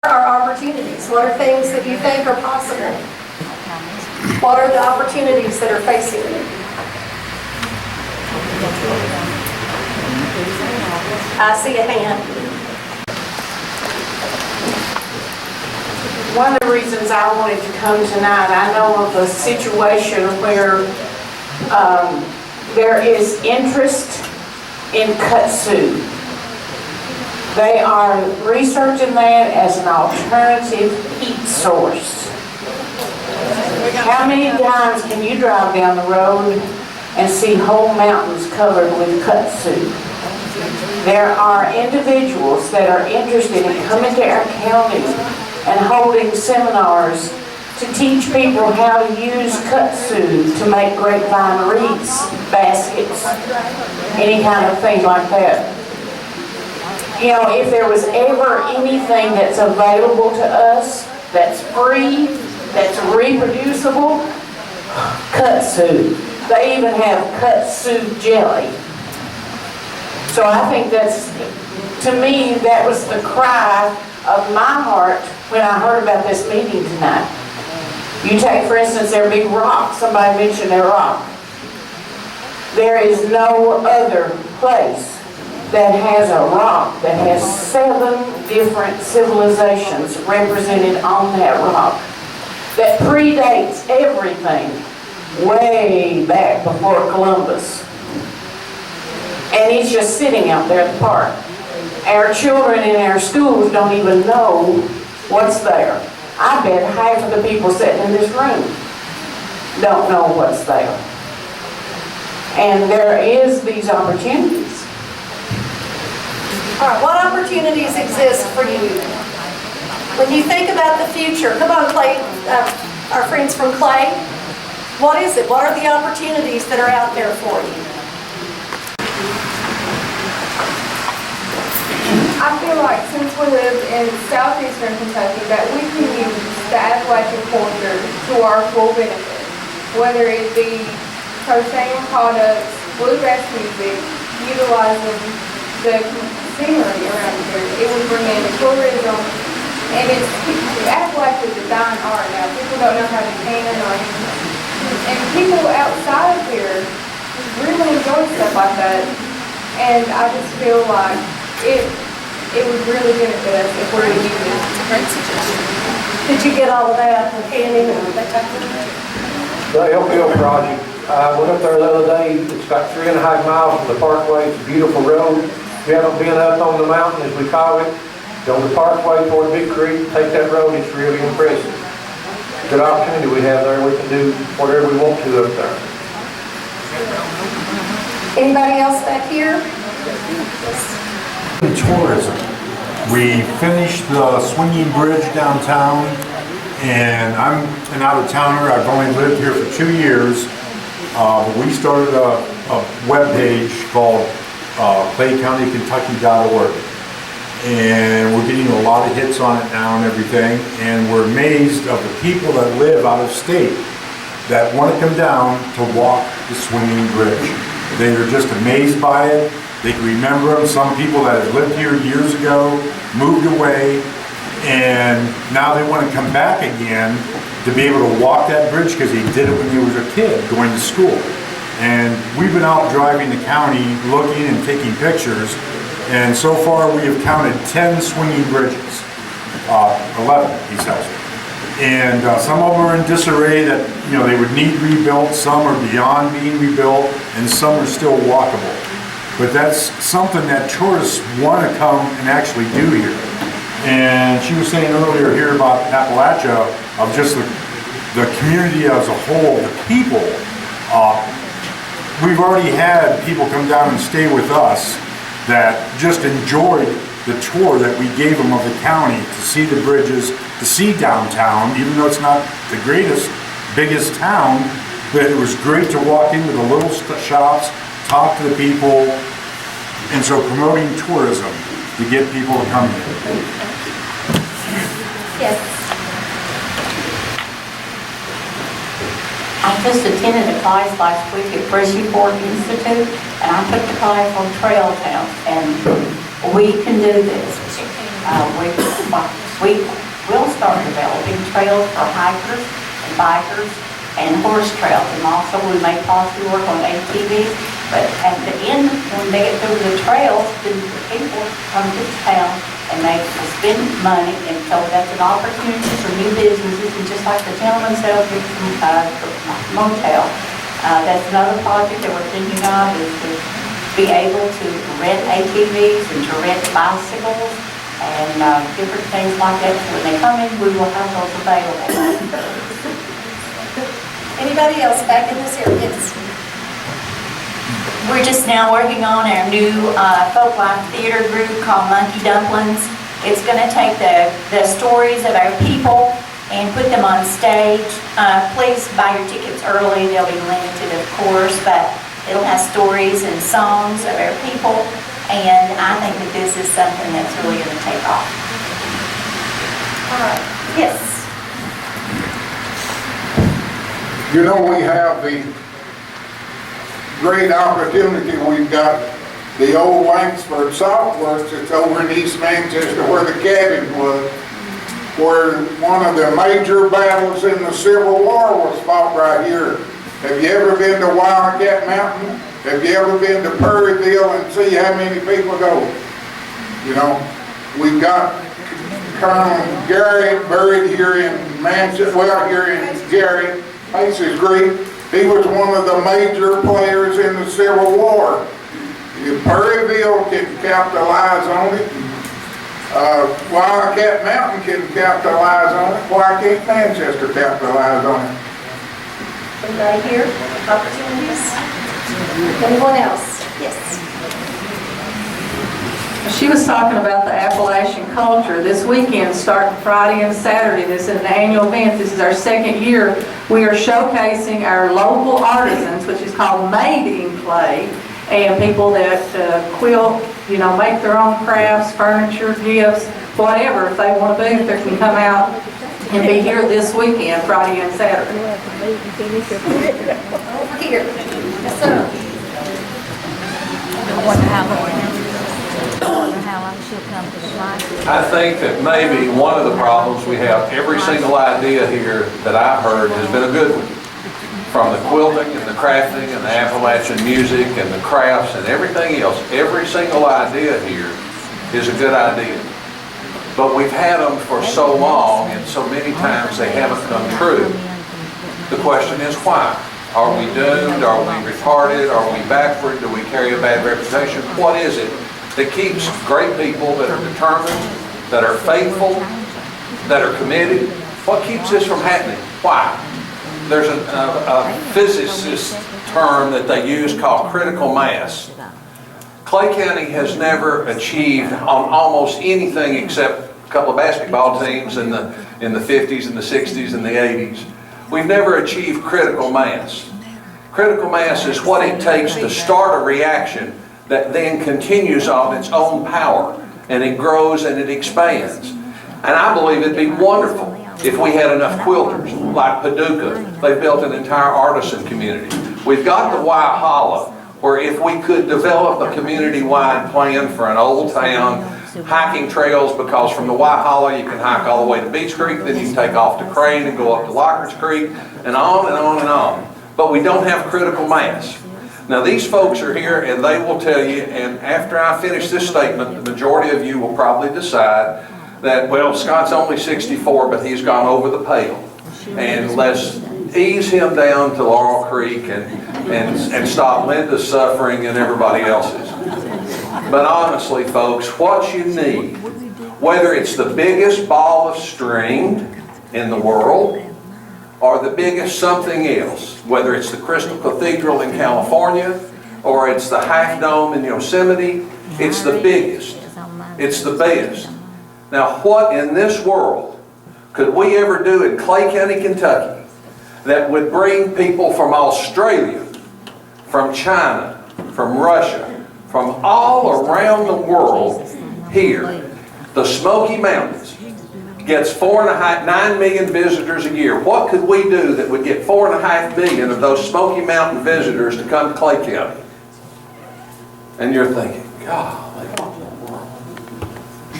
are opportunities? What are things that you think are possible? What are the opportunities that are facing you? I see a hand. One of the reasons I wanted to come tonight, I know of a situation where there is interest in kudzu. They are researching that as an alternative heat source. How many times can you drive down the road and see whole mountains covered with kudzu? There are individuals that are interested in coming to our county and holding seminars to teach people how to use kudzu to make grapevine wreaths, baskets, any kind of thing like that. You know, if there was ever anything that's available to us, that's free, that's reproducible, kudzu. They even have kudzu jelly. So I think that's, to me, that was the cry of my heart when I heard about this meeting tonight. You take, for instance, their big rock. Somebody mentioned their rock. There is no other place that has a rock that has 7 different civilizations represented on that rock that predates everything way back before Columbus. And it's just sitting out there at the park. Our children in our schools don't even know what's there. I bet half of the people sitting in this room don't know what's there. And there is these opportunities. All right, what opportunities exist for you? When you think about the future, come on, Clay, our friends from Clay, what is it? What are the opportunities that are out there for you? I feel like since we live in southeastern Kentucky that we can use the Appalachian culture to our full benefit, whether it be crocheting products, bluegrass music, utilizing the scenery around here. It would bring in tourism, and Appalachia is a dying art now. People don't know how to can or anything. And people outside of here really enjoy stuff like that, and I just feel like it would really benefit us if we're to use it. That's a great suggestion. Did you get all of that, the canning and that type of thing? The LPO project, I went up there the other day. It's got 3.5 miles from the parkway. It's a beautiful road. If you haven't been up on the mountain, as we call it, on the parkway toward Big Creek, take that road. It's really impressive. Good opportunity we have there. We can do whatever we want to up there. Anybody else back here? Tourism. We finished the swinging bridge downtown, and I'm an out-of-towner. I've only lived here for 2 years. But we started a web page called claycountykentucky.org, and we're getting a lot of hits on it now and everything, and we're amazed of the people that live out of state that want to come down to walk the swinging bridge. They are just amazed by it. They can remember them. Some people that had lived here years ago moved away, and now they want to come back again to be able to walk that bridge because they did it when they was a kid going to school. And we've been out driving the county looking and taking pictures, and so far we have counted 10 swinging bridges, 11 he says. And some of them are in disarray that, you know, they would need rebuilt, some are beyond being rebuilt, and some are still walkable. But that's something that tourists want to come and actually do here. And she was saying earlier here about Appalachia, of just the community as a whole, the people. We've already had people come down and stay with us that just enjoyed the tour that we gave them of the county, to see the bridges, to see downtown, even though it's not the greatest, biggest town, but it was great to walk into the little shops, talk to the people, and so promoting tourism to get people to come here. Yes. I just attended a class last week at Brishy Ford Institute, and I took the class on trail towns, and we can do this. We we will start developing trails for hikers and bikers and horse trails. And also we may possibly work on ATVs. But at the end, when they get through the trails, then the people come to town and they spend money, and so that's an opportunity for new businesses. And just like the gentleman said over here from motel, that's another project that we're thinking of, is to be able to rent ATVs and to rent bicycles and different things like that. So when they come in, we will have those available. Anybody else back in this area? Yes. We're just now working on our new folk life theater group called Monkey Dumplings. It's going to take the stories of our people and put them on stage. Please buy your tickets early. They'll be limited, of course, but it'll have stories and songs of our people. And I think that this is something that's really going to take off. All right. Yes. You know, we have the great opportunity. We've got the old Langsford Salt Works. It's over in East Manchester where the cabin was, where one of the major battles in the Civil War was fought right here. Have you ever been to Wildcat Mountain? Have you ever been to Perryville and see how many people go? You know, we've got Colonel Gary buried here in Manchester, well, here in Gary, Macy's Creek. He was one of the major players in the Civil War. If Perryville can capitalize on it, Wildcat Mountain can capitalize on it, why can't Manchester capitalize on it? Anybody here? Opportunities? Anyone else? Yes. She was talking about the Appalachian culture. This weekend, starting Friday and Saturday, this is an annual event. This is our second year. We are showcasing our local artisans, which is called Made in Clay, and people that quilt, you know, make their own crafts, furniture, gifts, whatever. If they want to be, they can come out and be here this weekend, Friday and Saturday. Over here. Yes, sir. I think that maybe one of the problems we have, every single idea here that I've heard has been a good one. From the quilting and the crafting and the Appalachian music and the crafts and everything else, every single idea here is a good idea. But we've had them for so long and so many times they haven't come true. The question is why? Are we doomed? Are we retarded? Are we backward? Do we carry a bad reputation? What is it that keeps great people that are determined, that are faithful, that are committed? What keeps this from happening? Why? There's a physicist term that they use called critical mass. Clay County has never achieved on almost anything except a couple of basketball teams in the 50s and the 60s and the 80s. We've never achieved critical mass. Critical mass is what it takes to start a reaction that then continues on its own power, and it grows and it expands. And I believe it'd be wonderful if we had enough quilters like Paducah. They've built an entire artisan community. We've got the Waihala, where if we could develop a community-wide plan for an old town, hiking trails, because from the Waihala you can hike all the way to Beach Creek, then you can take off to Crane and go up to Locker's Creek, and on and on and on. But we don't have critical mass. Now these folks are here and they will tell you, and after I finish this statement, the majority of you will probably decide that, well, Scott's only 64, but he's gone over the pale. And let's ease him down to Laurel Creek and stop Linda's suffering and everybody else's. But honestly, folks, what you need, whether it's the biggest ball of string in the world or the biggest something else, whether it's the Crystal Cathedral in California or it's the Half Dome in Yosemite, it's the biggest. It's the best. Now, what in this world could we ever do in Clay County, Kentucky that would bring people from Australia, from China, from Russia, from all around the world here? The Smoky Mountains gets 9 million visitors a year. What could we do that would get 4.5 million of those Smoky Mountain visitors to come to Clay County? And you're thinking, golly, what in the world?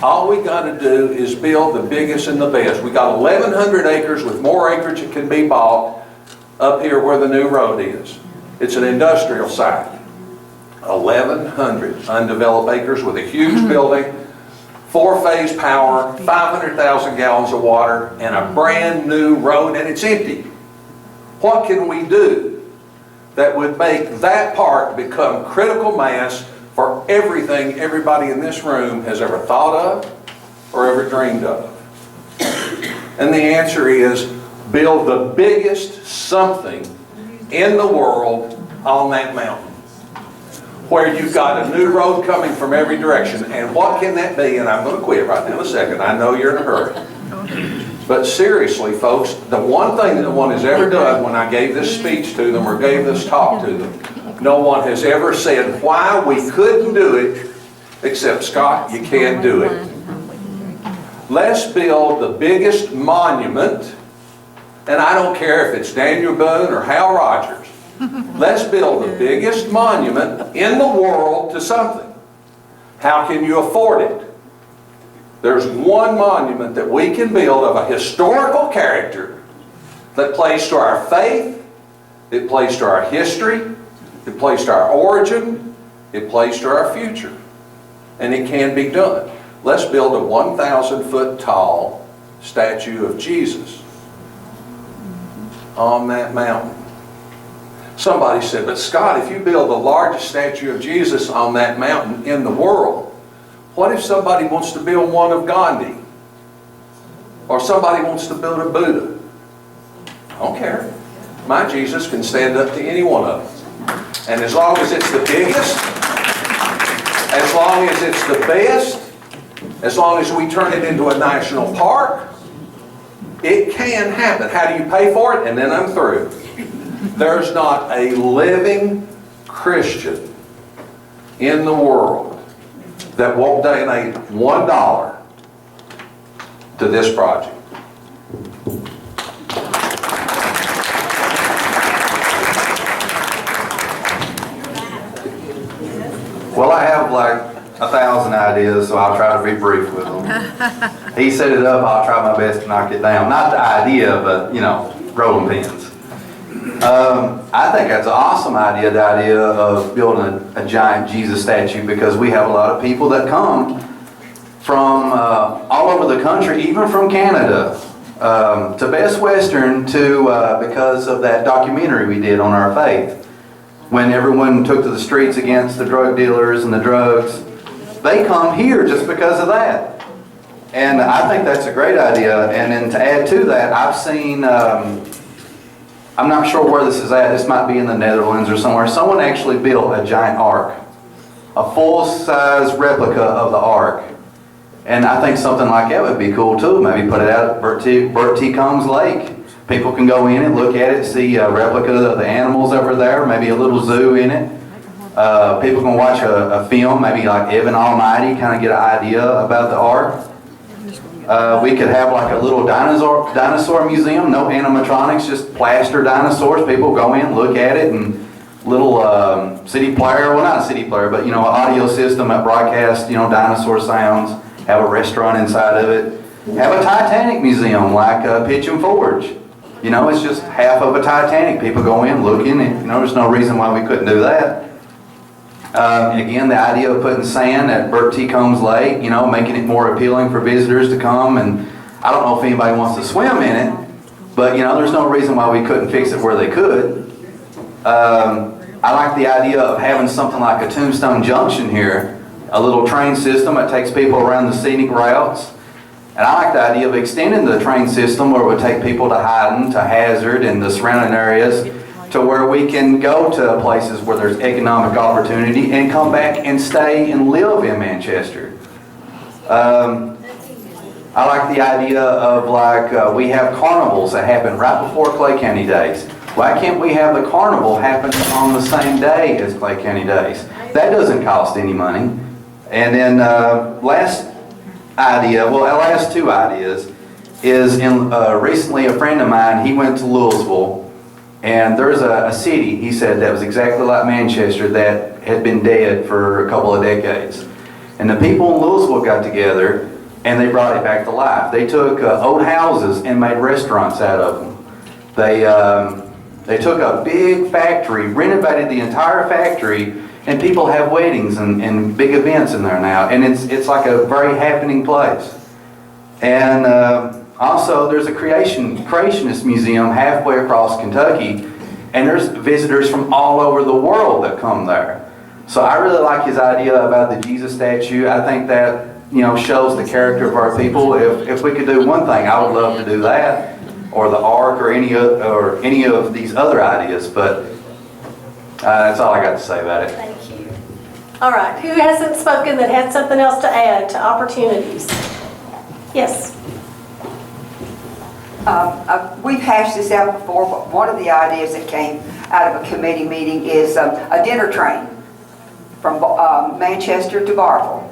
All we got to do is build the biggest and the best. We got 1,100 acres with more acreage that can be bought up here where the new road is. It's an industrial site. 1,100 undeveloped acres with a huge building, 4-phase power, 500,000 gallons of water, and a brand new road, and it's empty. What can we do that would make that park become critical mass for everything everybody in this room has ever thought of or ever dreamed of? And the answer is build the biggest something in the world on that mountain, where you've got a new road coming from every direction. And what can that be? And I'm going to quit right now in a second. I know you're in a hurry. But seriously, folks, the one thing that no one has ever done when I gave this speech to them or gave this talk to them, no one has ever said why we couldn't do it, except, Scott, you can't do it. Let's build the biggest monument, and I don't care if it's Daniel Boone or Hal Rogers. Let's build the biggest monument in the world to something. How can you afford it? There's one monument that we can build of a historical character that plays to our faith, it plays to our history, it plays to our origin, it plays to our future. And it can be done. Let's build a 1,000-foot tall statue of Jesus on that mountain. Somebody said, but Scott, if you build the largest statue of Jesus on that mountain in the world, what if somebody wants to build one of Gandhi? Or somebody wants to build a Buddha? I don't care. My Jesus can stand up to any one of them. And as long as it's the biggest, as long as it's the best, as long as we turn it into a national park, it can happen. How do you pay for it? And then I'm through. There's not a living Christian in the world that won't donate $1 to this project. Well, I have like 1,000 ideas, so I'll try to be brief with them. He set it up, I'll try my best to knock it down. Not the idea, but, rolling pins. I think that's an awesome idea, the idea of building a giant Jesus statue, because we have a lot of people that come from all over the country, even from Canada, to Best Western, because of that documentary we did on our faith. When everyone took to the streets against the drug dealers and the drugs, they come here just because of that. And I think that's a great idea. And then to add to that, I've seen, I'm not sure where this is at, this might be in the Netherlands or somewhere, someone actually built a giant ark, a full-size replica of the ark. And I think something like that would be cool too. Maybe put it out at Bert T. Combs Lake. People can go in and look at it, see a replica of the animals over there, maybe a little zoo in it. People can watch a film, maybe like Evan Almighty, kind of get an idea about the ark. We could have like a little dinosaur museum, no animatronics, just plaster dinosaurs. People go in, look at it, and little CD player, well not a CD player, but an audio system that broadcasts, dinosaur sounds, have a restaurant inside of it. Have a Titanic museum like Pigeon Forge. It's just half of a Titanic. People go in, looking, and there's no reason why we couldn't do that. Again, the idea of putting sand at Bert T. Combs Lake, making it more appealing for visitors to come. And I don't know if anybody wants to swim in it, but there's no reason why we couldn't fix it where they could. I like the idea of having something like a Tombstone Junction here, a little train system that takes people around the scenic routes. And I like the idea of extending the train system where it would take people to Hyden, to Hazard, and the surrounding areas, to where we can go to places where there's economic opportunity and come back and stay and live in Manchester. I like the idea of we have carnivals that happen right before Clay County Days. Why can't we have the carnival happen on the same day as Clay County Days? That doesn't cost any money. And then last two ideas is recently a friend of mine, he went to Louisville, and there's a city, he said, that was exactly like Manchester that had been dead for a couple of decades. And the people in Louisville got together and they brought it back to life. They took old houses and made restaurants out of them. They took a big factory, renovated the entire factory, and people have weddings and big events in there now. And it's like a very happening place. And also there's a creationist museum halfway across Kentucky, and there's visitors from all over the world that come there. So I really like his idea about the Jesus statue. I think that, shows the character of our people. If we could do one thing, I would love to do that, or the ark, or any of these other ideas. But that's all I got to say about it. Thank you. All right, who hasn't spoken that had something else to add to opportunities? Yes. We've hashed this out before, but one of the ideas that came out of a committee meeting is a dinner train from Manchester to Barville.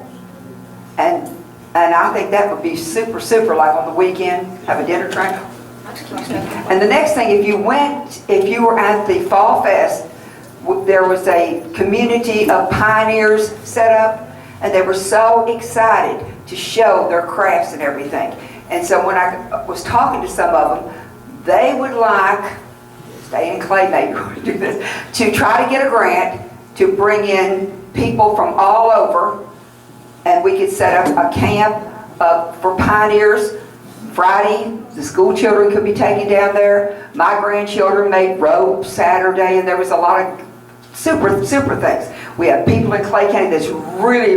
And I think that would be super, like on the weekend, have a dinner train. And the next thing, if you were at the Fall Fest, there was a community of pioneers set up, and they were so excited to show their crafts and everything. And so when I was talking to some of them, they would like, stay in Clay maybe to do this, to try to get a grant to bring in people from all over, and we could set up a camp for pioneers. Friday, the school children could be taken down there. My grandchildren made ropes Saturday, and there was a lot of super things. We have people in Clay County that's really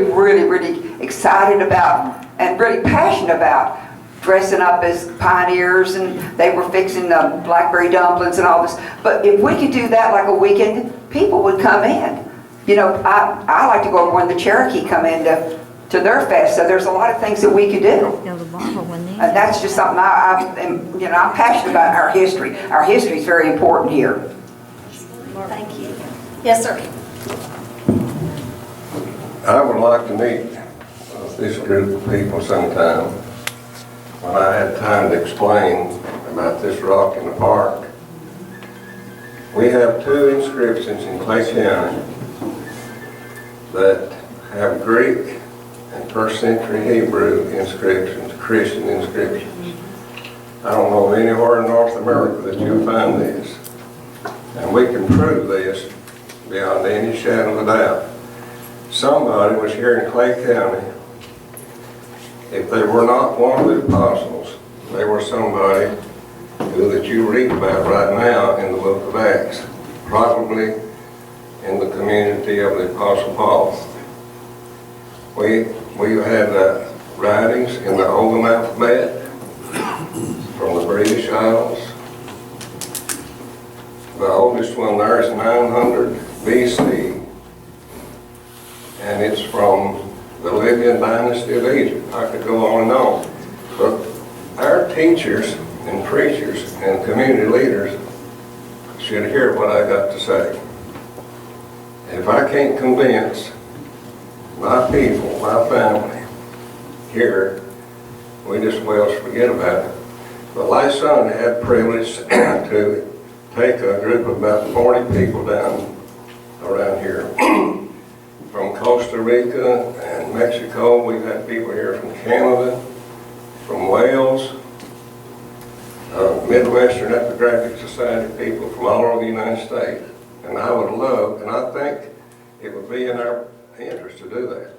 excited about and really passionate about dressing up as pioneers, and they were fixing blackberry dumplings and all this. But if we could do that like a weekend, people would come in. I like to go over when the Cherokee come in to their fest, so there's a lot of things that we could do. And that's just something I'm passionate about our history. Our history is very important here. Thank you. Yes, sir. I would like to meet this group of people sometime when I had time to explain about this rock in the park. We have 2 inscriptions in Clay County that have Greek and 1st century Hebrew inscriptions, Christian inscriptions. I don't know of anywhere in North America that you'll find this. And we can prove this beyond any shadow of a doubt. Somebody was here in Clay County. If they were not one of the apostles, they were somebody that you read about right now in the book of Acts, probably in the community of the Apostle Paul. We had writings in the Ogham alphabet from the British Isles. The oldest one there is 900 BC, and it's from the Libyan dynasty of Egypt. I could go on and on. But our teachers and preachers and community leaders should hear what I got to say. If I can't convince my people, my family here, we just well forget about it. But last Sunday I had the privilege to take a group of about 40 people down around here. From Costa Rica and Mexico, we've had people here from Canada, from Wales, Midwestern Epigraphic Society people from all over the United States. And I would love, and I think it would be in our interest to do that.